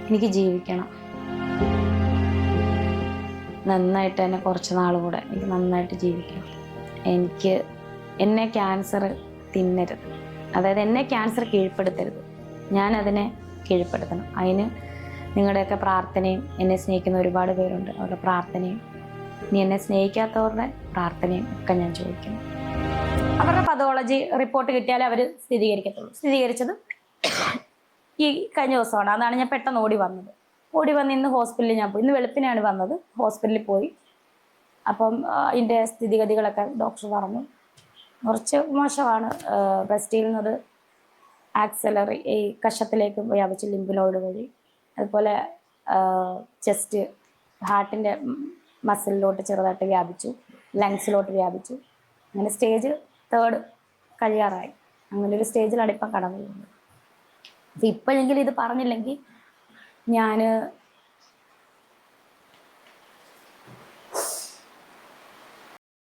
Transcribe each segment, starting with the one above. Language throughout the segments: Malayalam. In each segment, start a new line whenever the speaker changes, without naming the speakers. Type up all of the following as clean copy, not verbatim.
എനിക്ക് ജീവിക്കണം, നന്നായിട്ട് തന്നെ കുറച്ച് നാൾ കൂടെ എനിക്ക് നന്നായിട്ട് ജീവിക്കണം. എന്നെ ക്യാൻസർ തിന്നരുത്, അതായത് എന്നെ ക്യാൻസർ കീഴ്പ്പെടുത്തരുത്, ഞാനതിനെ കീഴ്പ്പെടുത്തണം. അതിന് നിങ്ങളുടെയൊക്കെ പ്രാർത്ഥനയും, എന്നെ സ്നേഹിക്കുന്ന ഒരുപാട് പേരുണ്ട്, അവരുടെ പ്രാർത്ഥനയും, ഇനി എന്നെ സ്നേഹിക്കാത്തവരുടെ പ്രാർത്ഥനയും ഒക്കെ ഞാൻ ചോദിക്കുന്നു. അവരുടെ പതോളജി റിപ്പോർട്ട് കിട്ടിയാലേ അവർ സ്ഥിരീകരിക്കത്തുള്ളൂ. സ്ഥിരീകരിച്ചത് ഈ കഴിഞ്ഞ ദിവസമാണ്. അതാണ് ഞാൻ പെട്ടെന്ന് ഓടി വന്ന് ഇന്ന് ഹോസ്പിറ്റലിൽ ഞാൻ പോയി. ഇന്ന് വെളുപ്പിനാണ് വന്നത്, ഹോസ്പിറ്റലിൽ പോയി. അപ്പം അതിൻ്റെ സ്ഥിതിഗതികളൊക്കെ ഡോക്ടർ പറഞ്ഞു കുറച്ച് മോശമാണ്. ബ്രസ്റ്റിൽ നിന്നത് ആക്സലറി ഈ കഷത്തിലേക്ക് വ്യാപിച്ചു, ലിംബ് വഴി. അതുപോലെ ചെസ്റ്റ്, ഹാർട്ടിൻ്റെ മസിലിലോട്ട് ചെറുതായിട്ട് വ്യാപിച്ചു, ലങ്സിലോട്ട് വ്യാപിച്ചു. അങ്ങനെ സ്റ്റേജ് 3 കഴിയാറായി. അങ്ങനെ ഒരു സ്റ്റേജിലാണ് ഇപ്പം കടന്നു പോകുന്നത്. അപ്പം ഇപ്പോഴെങ്കിലും ഇത് പറഞ്ഞില്ലെങ്കിൽ ഞാൻ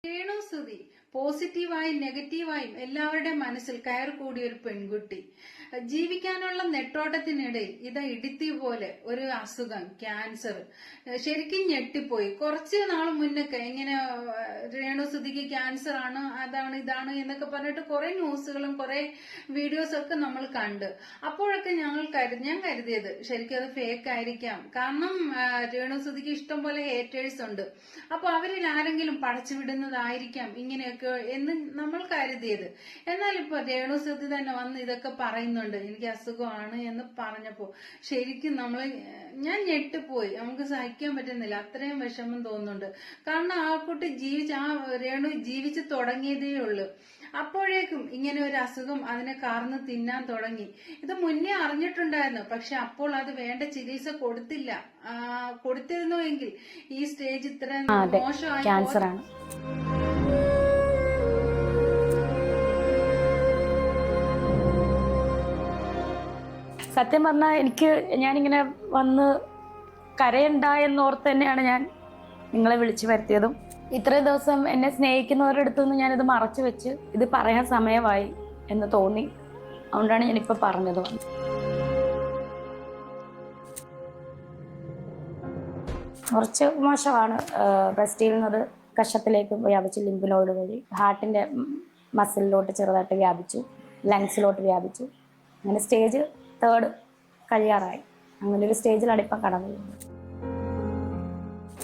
രേണുസുതി പോസിറ്റീവായും നെഗറ്റീവായും എല്ലാവരുടെ മനസ്സിൽ കയറി കൂടിയ ഒരു പെൺകുട്ടി. ജീവിക്കാനുള്ള നെട്ടോട്ടത്തിനിടയിൽ ഇതാ ഇടുത്തി പോലെ ഒരു അസുഖം, ക്യാൻസർ. ശരിക്കും ഞെട്ടിപ്പോയി. കുറച്ച് നാൾ മുന്നൊക്കെ ഇങ്ങനെ രേണുസുതിക്ക് ക്യാൻസർ ആണ്, അതാണ് ഇതാണ് എന്നൊക്കെ പറഞ്ഞിട്ട് കുറെ ന്യൂസുകളും കുറെ വീഡിയോസ് ഒക്കെ നമ്മൾ കണ്ട്. അപ്പോഴൊക്കെ ഞാൻ കരുതിയത് ശരിക്കും അത് ഫേക്ക് ആയിരിക്കാം. കാരണം രേണുസുതിക്ക് ഇഷ്ടം പോലെ ഹേറ്റേഴ്സ് ഉണ്ട്. അപ്പൊ അവരിൽ ആരെങ്കിലും പടച്ചു വിടുന്നതായിരിക്കാം ഇങ്ങനെയൊക്കെ എന്ന് നമ്മൾ കരുതിയത്. എന്നാൽ ഇപ്പൊ രേണുസുതി തന്നെ വന്ന് ഇതൊക്കെ പറയുന്നുണ്ട്, എനിക്ക് അസുഖമാണ് എന്ന് പറഞ്ഞപ്പോ ശരിക്കും ഞാൻ ഞെട്ടിപ്പോയി. നമുക്ക് സഹിക്കാൻ പറ്റുന്നില്ല, അത്രയും വിഷമം തോന്നുന്നുണ്ട്. കാരണം ആ കുട്ടി ആ രേണു ജീവിച്ചു തുടങ്ങിയതേ ഉള്ളൂ. അപ്പോഴേക്കും ഇങ്ങനെ ഒരു അസുഖം അതിനെ കാർന്ന് തിന്നാൻ തുടങ്ങി. ഇത് മുന്നേ അറിഞ്ഞിട്ടുണ്ടായിരുന്നു, പക്ഷെ അപ്പോൾ അത് വേണ്ട ചികിത്സ കൊടുത്തില്ല. കൊടുത്തിരുന്നുവെങ്കിൽ ഈ സ്റ്റേജ് ഇത്ര മോശമായി.
ക്യാൻസറാണ്. സത്യം പറഞ്ഞാൽ ഞാനിങ്ങനെ വന്ന് കരയുണ്ടായെന്നോർത്ത് തന്നെയാണ് ഞാൻ നിങ്ങളെ വിളിച്ചു വരുത്തിയതും. ഇത്രയും ദിവസം എന്നെ സ്നേഹിക്കുന്നവരുടെ അടുത്തുനിന്ന് ഞാനിത് മറച്ചു വെച്ച് ഇത് പറയാൻ സമയമായി എന്ന് തോന്നി. അതുകൊണ്ടാണ് ഞാനിപ്പോൾ പറഞ്ഞത്. കുറച്ച് മോശമാണ്. ബ്രസ്റ്റിൽ നിന്നത് കഷത്തിലേക്ക് വ്യാപിച്ചു, ലിംബ് വഴി. ഹാർട്ടിൻ്റെ മസിലിലോട്ട് ചെറുതായിട്ട് വ്യാപിച്ചു, ലങ്സിലോട്ട് വ്യാപിച്ചു. അങ്ങനെ സ്റ്റേജ് 3 കഴിയാറായി. അങ്ങനെ ഒരു സ്റ്റേജിലാണ് ഇപ്പം കടന്നു പോകുന്നത്.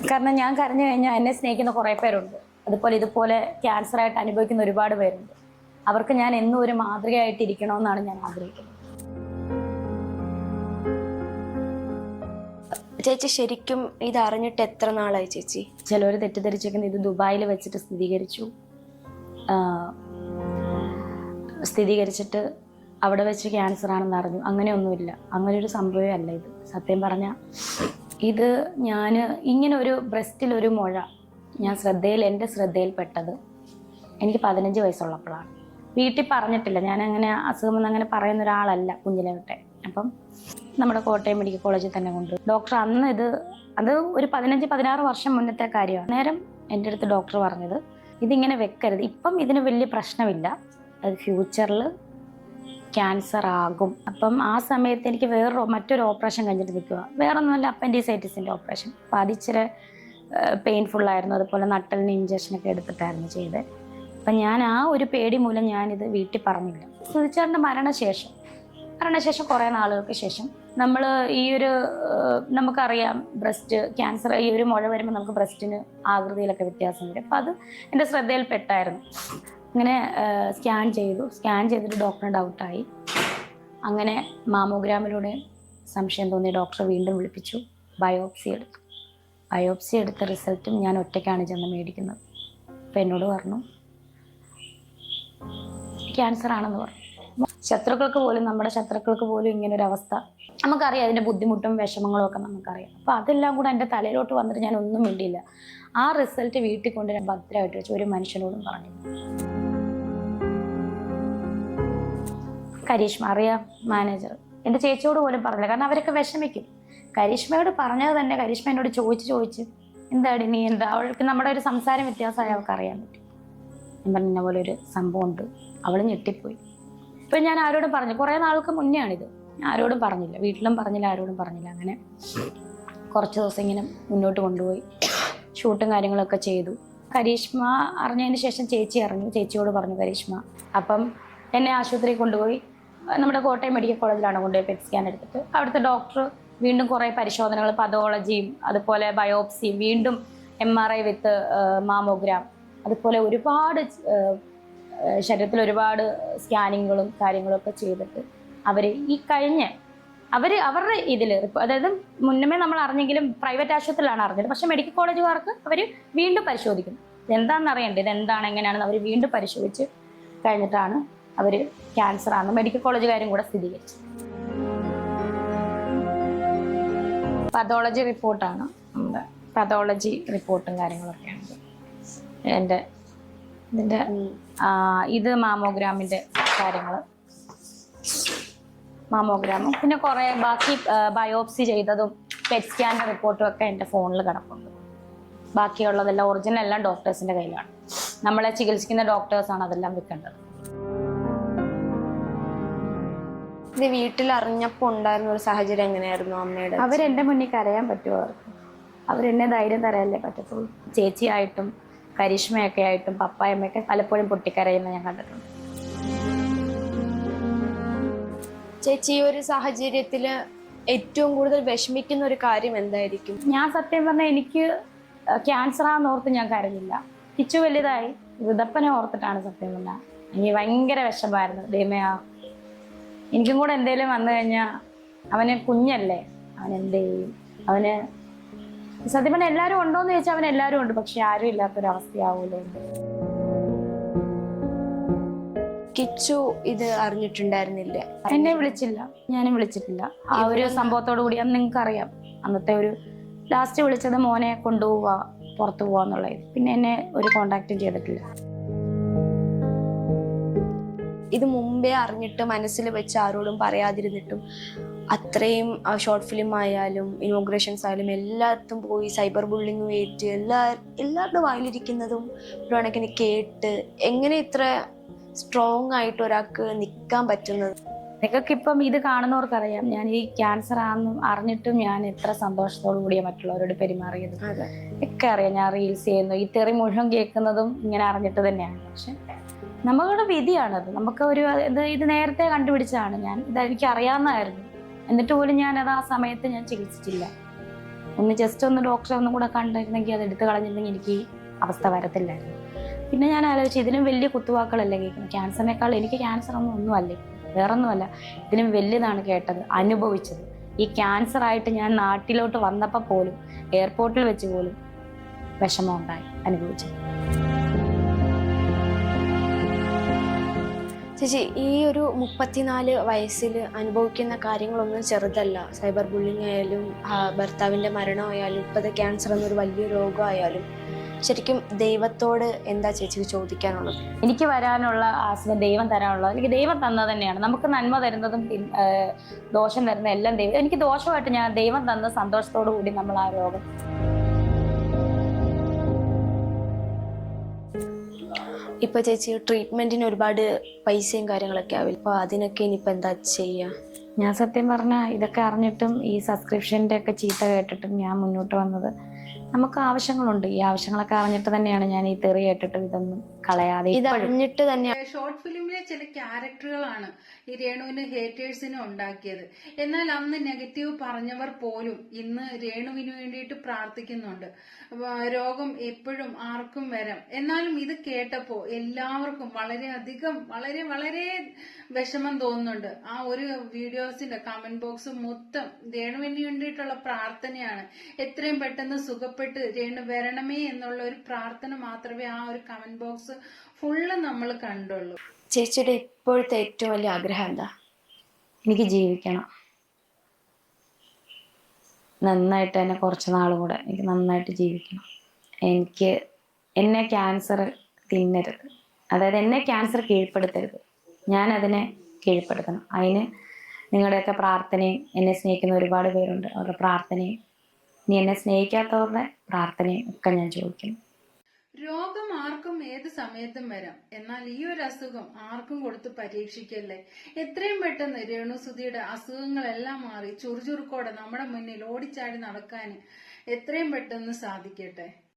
കാരണം ഞാൻ കരഞ്ഞു കഴിഞ്ഞാൽ എന്നെ സ്നേഹിക്കുന്ന കുറേ പേരുണ്ട്. ഇതുപോലെ ക്യാൻസറായിട്ട് അനുഭവിക്കുന്ന ഒരുപാട് പേരുണ്ട്. അവർക്ക് ഞാൻ എന്നും ഒരു മാതൃകയായിട്ടിരിക്കണമെന്നാണ് ഞാൻ ആഗ്രഹിക്കുന്നത്.
ചേച്ചി ശരിക്കും ഇത് അറിഞ്ഞിട്ട് എത്ര നാളായി ചേച്ചി?
ചിലവർ തെറ്റിദ്ധരിച്ചിരിക്കുന്നത് ഇത് ദുബായിൽ വെച്ചിട്ട് സ്ഥിരീകരിച്ചിട്ട് അവിടെ വെച്ച് ക്യാൻസർ ആണെന്ന് അറിഞ്ഞു. അങ്ങനെയൊന്നുമില്ല, അങ്ങനെ ഒരു സംഭവമേ അല്ല ഇത്. സത്യം പറഞ്ഞാൽ ഇത് ഞാൻ ഇങ്ങനെ ഒരു ബ്രസ്റ്റിലൊരു മുഴ എൻ്റെ ശ്രദ്ധയിൽപ്പെട്ടത് എനിക്ക് 15 വയസ്സുള്ളപ്പോഴാണ്. വീട്ടിൽ പറഞ്ഞിട്ടില്ല, ഞാനങ്ങനെ അസുഖമെന്ന് അങ്ങനെ പറയുന്ന ഒരാളല്ല കുഞ്ഞിലെ തൊട്ടേ. അപ്പം നമ്മുടെ കോട്ടയം മെഡിക്കൽ കോളേജിൽ തന്നെ കൊണ്ട് ഡോക്ടർ അന്ന് അത് ഒരു 15-16 വർഷം മുന്നത്തെ കാര്യമാണ്. നേരം എൻ്റെ അടുത്ത് ഡോക്ടർ പറഞ്ഞത് ഇതിങ്ങനെ വെക്കരുത്, ഇപ്പം ഇതിന് വലിയ പ്രശ്നമില്ല, അത് ഫ്യൂച്ചറിൽ ക്യാൻസർ ആകും. അപ്പം ആ സമയത്ത് എനിക്ക് മറ്റൊരു ഓപ്പറേഷൻ കഴിഞ്ഞിട്ട് നിൽക്കുക, വേറൊന്നുമല്ല, അപ്പൻഡിസൈറ്റിസിൻ്റെ ഓപ്പറേഷൻ. അപ്പോൾ അതിച്ചിരി പെയിൻഫുള്ളായിരുന്നു. അതുപോലെ നട്ടലിന് ഇഞ്ചക്ഷനൊക്കെ എടുത്തിട്ടായിരുന്നു ചെയ്തത്. അപ്പം ഞാൻ ആ ഒരു പേടി മൂലം ഞാനിത് വീട്ടിൽ പറഞ്ഞില്ല. സുധിച്ചേട്ടൻ്റെ മരണശേഷം കുറേ നാളുകൾക്ക് ശേഷം നമ്മൾ നമുക്കറിയാം ബ്രസ്റ്റ് ക്യാൻസർ, ഈ ഒരു മുഴ വരുമ്പോൾ നമുക്ക് ബ്രസ്റ്റിന് ആകൃതിയിലൊക്കെ വ്യത്യാസം വരും. അപ്പം അത് എൻ്റെ ശ്രദ്ധയിൽപ്പെട്ടായിരുന്നു. അങ്ങനെ സ്കാൻ ചെയ്തിട്ട് ഡോക്ടറിന് ഡൗട്ടായി. അങ്ങനെ മാമോഗ്രാമിലൂടെ സംശയം തോന്നി ഡോക്ടറെ വീണ്ടും വിളിപ്പിച്ചു. ബയോപ്സി എടുത്ത റിസൾട്ടും ഞാൻ ഒറ്റയ്ക്കാണ് ചെന്ന് മേടിക്കുന്നത്. അപ്പം എന്നോട് പറഞ്ഞു ക്യാൻസർ ആണെന്ന് പറഞ്ഞു. നമ്മുടെ ശത്രുക്കൾക്ക് പോലും ഇങ്ങനൊരവസ്ഥ നമുക്കറിയാം. അതിൻ്റെ ബുദ്ധിമുട്ടും വിഷമങ്ങളും ഒക്കെ നമുക്കറിയാം. അപ്പോൾ അതെല്ലാം കൂടെ എൻ്റെ തലയിലോട്ട് വന്നിട്ട് ഞാൻ ഒന്നും മിണ്ടിയില്ല. ആ റിസൾട്ട് വീട്ടിൽ കൊണ്ടുവരാൻ ഭദ്രമായിട്ട് വെച്ച് ഒരു മനുഷ്യനോടും പറഞ്ഞു. കരീഷ്മ അറിയാം, മാനേജർ, എൻ്റെ ചേച്ചിയോട് പോലും പറഞ്ഞില്ല. കാരണം അവരൊക്കെ വിഷമിക്കും. കരീഷ്മയോട് പറഞ്ഞത് തന്നെ കരീഷ്മ എന്നോട് ചോദിച്ച് എന്താണ് നീ എന്താ, അവൾക്ക് നമ്മുടെ ഒരു സംസാരം വ്യത്യാസമായി അവൾക്ക് അറിയാൻ പറ്റും. ഞാൻ പറഞ്ഞ പോലെ ഒരു സംഭവം ഉണ്ട്. അവൾ ഞെട്ടിപ്പോയി. ഇപ്പം ഞാൻ ആരോടും പറഞ്ഞു, കുറേ നാൾക്ക് മുന്നേ ആണിത്. ആരോടും പറഞ്ഞില്ല, വീട്ടിലും പറഞ്ഞില്ല, ആരോടും പറഞ്ഞില്ല. അങ്ങനെ കുറച്ച് ദിവസം ഇങ്ങനെ മുന്നോട്ട് കൊണ്ടുപോയി ഷൂട്ടും കാര്യങ്ങളൊക്കെ ചെയ്തു. കരീഷ്മ അറിഞ്ഞതിന് ശേഷം ചേച്ചി അറിഞ്ഞു, ചേച്ചിയോട് പറഞ്ഞു കരീഷ്മ. അപ്പം എന്നെ ആശുപത്രിയിൽ കൊണ്ടുപോയി, നമ്മുടെ കോട്ടയം മെഡിക്കൽ കോളേജിലാണ് കൊണ്ടുപോയി പെറ്റ് സ്കാൻ എടുത്തിട്ട് അവിടുത്തെ ഡോക്ടർ വീണ്ടും കുറേ പരിശോധനകൾ, പതോളജിയും അതുപോലെ ബയോപ്സിയും, വീണ്ടും MRI വിത്ത് മാമോഗ്രാം, അതുപോലെ ഒരുപാട് ശരീരത്തിൽ ഒരുപാട് സ്കാനിങ്ങുകളും കാര്യങ്ങളും ഒക്കെ ചെയ്തിട്ട് അവർ ഈ അവരുടെ ഇതിൽ, അതായത് മുന്നമേ നമ്മൾ അറിഞ്ഞെങ്കിലും പ്രൈവറ്റ് ആശുപത്രിയിലാണ് അറിഞ്ഞത്. പക്ഷെ മെഡിക്കൽ കോളേജുകാർക്ക് അവർ വീണ്ടും പരിശോധിക്കും. ഇതെന്താണെന്ന് അറിയണ്ടേ, ഇതെന്താണ് എങ്ങനെയാണെന്ന് അവർ വീണ്ടും പരിശോധിച്ച് കഴിഞ്ഞിട്ടാണ് അവർ ക്യാൻസർ ആണെന്ന് മെഡിക്കൽ കോളേജുകാരും കൂടെ സ്ഥിരീകരിച്ചത്. പതോളജി റിപ്പോർട്ടാണ്, നമ്മുടെ പതോളജി റിപ്പോർട്ടും കാര്യങ്ങളൊക്കെയാണ് ഇതിൻ്റെ ഇത് മാമോഗ്രാമിൻ്റെ കാര്യങ്ങൾ, മാമോഗ്രാമും പിന്നെ കുറേ ബാക്കി ബയോപ്സി ചെയ്തതും പെറ്റ് സ്കാൻ്റെ റിപ്പോർട്ടും ഒക്കെ എൻ്റെ ഫോണിൽ കിടപ്പുണ്ട്. ബാക്കിയുള്ളതെല്ലാം ഒറിജിനൽ എല്ലാം ഡോക്ടേഴ്സിൻ്റെ കയ്യിലാണ്. നമ്മളെ ചികിത്സിക്കുന്ന ഡോക്ടേഴ്സാണ് അതെല്ലാം വെക്കേണ്ടത്.
ഇത് വീട്ടിൽ അറിഞ്ഞപ്പോൾ ഉണ്ടായിരുന്ന ഒരു സാഹചര്യം എങ്ങനെയായിരുന്നു അമ്മയുടെ?
അവരെൻ്റെ മുന്നിൽ കരയാൻ പറ്റുമോ? അവരെന്നെ ധൈര്യം തരാനല്ലേ പറ്റത്തുള്ളൂ. ചേച്ചിയായിട്ടും കരീഷ്മയൊക്കെ ആയിട്ടും പപ്പായമ്മയൊക്കെ പലപ്പോഴും പൊട്ടിക്കരയുന്ന ഞാൻ കണ്ടിട്ടുണ്ട്.
ചേച്ചി ഈ ഒരു സാഹചര്യത്തിൽ ഏറ്റവും കൂടുതൽ വിഷമിക്കുന്ന ഒരു കാര്യം എന്തായിരിക്കും?
ഞാൻ സത്യം പറഞ്ഞാൽ എനിക്ക് ക്യാൻസറാന്ന് ഓർത്ത് ഞാൻ കരഞ്ഞില്ല. കിച്ചു വലുതായി ഋതപ്പനെ ഓർത്തിട്ടാണ് സത്യം പറഞ്ഞാൽ എനിക്ക് ഭയങ്കര വിഷമമായിരുന്നു. ദൈവമേ, എനിക്കും കൂടെ എന്തേലും വന്നു കഴിഞ്ഞാൽ അവന് കുഞ്ഞല്ലേ, അവൻ എന്ത് ചെയ്യും? അവന് സത്യം പറഞ്ഞാൽ എല്ലാവരും ഉണ്ടോയെന്ന് ചോദിച്ചാൽ അവൻ എല്ലാവരും ഉണ്ട്, പക്ഷെ ആരും ഇല്ലാത്തൊരവസ്ഥയാവൂലോ.
കിച്ചു ഇത് അറിഞ്ഞിട്ടുണ്ടായിരുന്നില്ല?
എന്നെ വിളിച്ചില്ല, ഞാനും വിളിച്ചിട്ടില്ല. ആ ഒരു സംഭവത്തോടു കൂടി അന്ന് നിങ്ങൾക്ക് അറിയാം, അന്നത്തെ ഒരു ലാസ്റ്റ് വിളിച്ചത് മോനെ കൊണ്ടുപോവുക, പുറത്തു പോവാന്നുള്ളത്. പിന്നെ എന്നെ ഒരു കോണ്ടാക്റ്റും ചെയ്തിട്ടില്ല.
ഇത് മുമ്പേ അറിഞ്ഞിട്ട് മനസ്സിൽ വെച്ച് ആരോടും പറയാതിരുന്നിട്ടും അത്രയും ഷോർട്ട് ഫിലിം ആയാലും ഇനോഗ്രേഷൻസ് ആയാലും എല്ലാത്തും പോയി സൈബർ ബുള്ളിങ് ഏറ്റ് എല്ലാവരുടെ വായിലിരിക്കുന്നതും ഒരു കണക്കിന് കേട്ട് എങ്ങനെ ഇത്ര സ്ട്രോങ് ആയിട്ട് ഒരാൾക്ക് നിൽക്കാൻ പറ്റുന്നത്?
നിങ്ങൾക്കിപ്പം ഇത് കാണുന്നവർക്കറിയാം ഞാൻ ഈ ക്യാൻസർ ആണെന്നും അറിഞ്ഞിട്ടും ഞാൻ എത്ര സന്തോഷത്തോടു കൂടിയാണ് മറ്റുള്ളവരോട് പെരുമാറിയത് ഒക്കെ അറിയാം. ഞാൻ റീൽസ് ചെയ്യുന്നു, ഈ തെറി മുഴുവൻ കേൾക്കുന്നതും ഇങ്ങനെ അറിഞ്ഞിട്ട് തന്നെയാണ്. പക്ഷെ നമ്മളുടെ വിധിയാണത്. നമുക്ക് ഒരു ഇത് നേരത്തെ കണ്ടുപിടിച്ചതാണ്. ഇതെനിക്ക് അറിയാവുന്നതായിരുന്നു, എന്നിട്ട് പോലും ഞാനത് ആ സമയത്ത് ഞാൻ ചികിത്സിച്ചില്ല. ജസ്റ്റ് ഒന്ന് ഡോക്ടറെ ഒന്നും കൂടെ കണ്ടിരുന്നെങ്കിൽ അത് എടുത്തു കളഞ്ഞിരുന്നെങ്കിൽ എനിക്ക് ഈ അവസ്ഥ വരത്തില്ലായിരുന്നു. പിന്നെ ഞാൻ ആലോചിച്ചു, ഇതിനും വലിയ കുത്തുവാക്കുകളല്ലേ കേൾക്കുന്നത്. ക്യാൻസറിനേക്കാൾ എനിക്ക് ക്യാൻസർ ഒന്നുമല്ലേ, വേറൊന്നുമല്ല, ഇതിനും വലിയതാണ് കേട്ടത്, അനുഭവിച്ചത്. ഈ ക്യാൻസർ ആയിട്ട് ഞാൻ നാട്ടിലോട്ട് വന്നപ്പോൾ പോലും എയർപോർട്ടിൽ വെച്ച് പോലും വിഷമം ഉണ്ടായി അനുഭവിച്ചത്.
ചേച്ചി, ഈ ഒരു 34 വയസ്സിൽ അനുഭവിക്കുന്ന കാര്യങ്ങളൊന്നും ചെറുതല്ല. സൈബർ ബുള്ളിങ് ആയാലും ഭർത്താവിൻ്റെ മരണമായാലും ഇപ്പോഴത്തെ ക്യാൻസർ എന്നൊരു വലിയ രോഗമായാലും ശരിക്കും ദൈവത്തോട് എന്താ ചേച്ചിക്ക് ചോദിക്കാനുള്ളത്?
എനിക്ക് വരാനുള്ള ആശ്രയം ദൈവം തരാനുള്ളത് എനിക്ക് ദൈവം തന്നത് തന്നെയാണ്. നമുക്ക് നന്മ തരുന്നതും ദോഷം തരുന്ന എല്ലാം ദൈവം. എനിക്ക് ദോഷമായിട്ട് ഞാൻ ദൈവം തന്ന സന്തോഷത്തോടു കൂടി നമ്മൾ ആ രോഗം.
ഇപ്പൊ ചേച്ചി ട്രീറ്റ്മെന്റിന് ഒരുപാട് പൈസയും കാര്യങ്ങളൊക്കെ ആവില്ല, അപ്പൊ അതിനൊക്കെ ഇനിയിപ്പോ എന്താ ചെയ്യാ?
ഞാൻ സത്യം പറഞ്ഞാൽ ഇതൊക്കെ അറിഞ്ഞിട്ടും ഈ സബ്സ്ക്രിപ്ഷൻ്റെ ഒക്കെ ചീത്ത കേട്ടിട്ടും ഞാൻ മുന്നോട്ട് വന്നത്. നമുക്ക് ആവശ്യങ്ങളുണ്ട്, ഈ ആവശ്യങ്ങളൊക്കെ അറിഞ്ഞിട്ട് തന്നെയാണ് ഞാൻ ഈ തെറി കേട്ടിട്ട് ഇതൊന്നും കളയാതെ
ഇത് അറിഞ്ഞിട്ട് തന്നെയാണ്.
ഷോർട്ട് ഫിലിമിലെ ചില ക്യാരക്ടറുകളാണ് ഈ രേണുവിന് ഹേറ്റേഴ്സിനെ ഉണ്ടാക്കിയത്. എന്നാൽ അന്ന് നെഗറ്റീവ് പറഞ്ഞവർ പോലും ഇന്ന് രേണുവിന് വേണ്ടിയിട്ട് പ്രാർത്ഥിക്കുന്നുണ്ട്. രോഗം എപ്പോഴും ആർക്കും വരാം. എന്നാലും ഇത് കേട്ടപ്പോൾ എല്ലാവർക്കും വളരെ വളരെ വിഷമം തോന്നുന്നുണ്ട്. ആ ഒരു വീഡിയോസിന്റെ കമന്റ് ബോക്സ് മൊത്തം രേണുവിന് വേണ്ടിയിട്ടുള്ള പ്രാർത്ഥനയാണ്. എത്രയും പെട്ടെന്ന് സുഖപ്പെട്ട് രേണു വരണമേ എന്നുള്ള ഒരു പ്രാർത്ഥന മാത്രമേ ആ ഒരു കമന്റ് ബോക്സ് ഫുള്ള് നമ്മൾ കണ്ടുള്ളൂ.
ചേച്ചിയുടെ ഇപ്പോഴത്തെ ഏറ്റവും വലിയ ആഗ്രഹം എന്താ?
എനിക്ക് ജീവിക്കണം, നന്നായിട്ട് തന്നെ കുറച്ച് നാളും കൂടെ എനിക്ക് നന്നായിട്ട് ജീവിക്കണം. എന്നെ ക്യാൻസർ തിന്നരുത്, അതായത് എന്നെ ക്യാൻസർ കീഴ്പ്പെടുത്തരുത്, ഞാൻ അതിനെ കീഴ്പ്പെടുത്തണം. അതിന് നിങ്ങളുടെയൊക്കെ പ്രാർത്ഥനയും, എന്നെ സ്നേഹിക്കുന്ന ഒരുപാട് പേരുണ്ട്, അവരുടെ പ്രാർത്ഥനയും, ഇനി എന്നെ സ്നേഹിക്കാത്തവരുടെ പ്രാർത്ഥനയും ഒക്കെ ഞാൻ ചോദിക്കുന്നു.
രോഗം ആർക്കും ഏത് സമയത്തും വരാം. എന്നാൽ ഈ ഒരു അസുഖം ആർക്കും കൊടുത്ത് പരീക്ഷിക്കല്ലേ. എത്രയും പെട്ടെന്ന് രേണുസുതിയുടെ അസുഖങ്ങളെല്ലാം മാറി ചുറുചുറുക്കോടെ നമ്മുടെ മുന്നിൽ ഓടിച്ചാടി നടക്കാൻ എത്രയും പെട്ടെന്ന് സാധിക്കട്ടെ.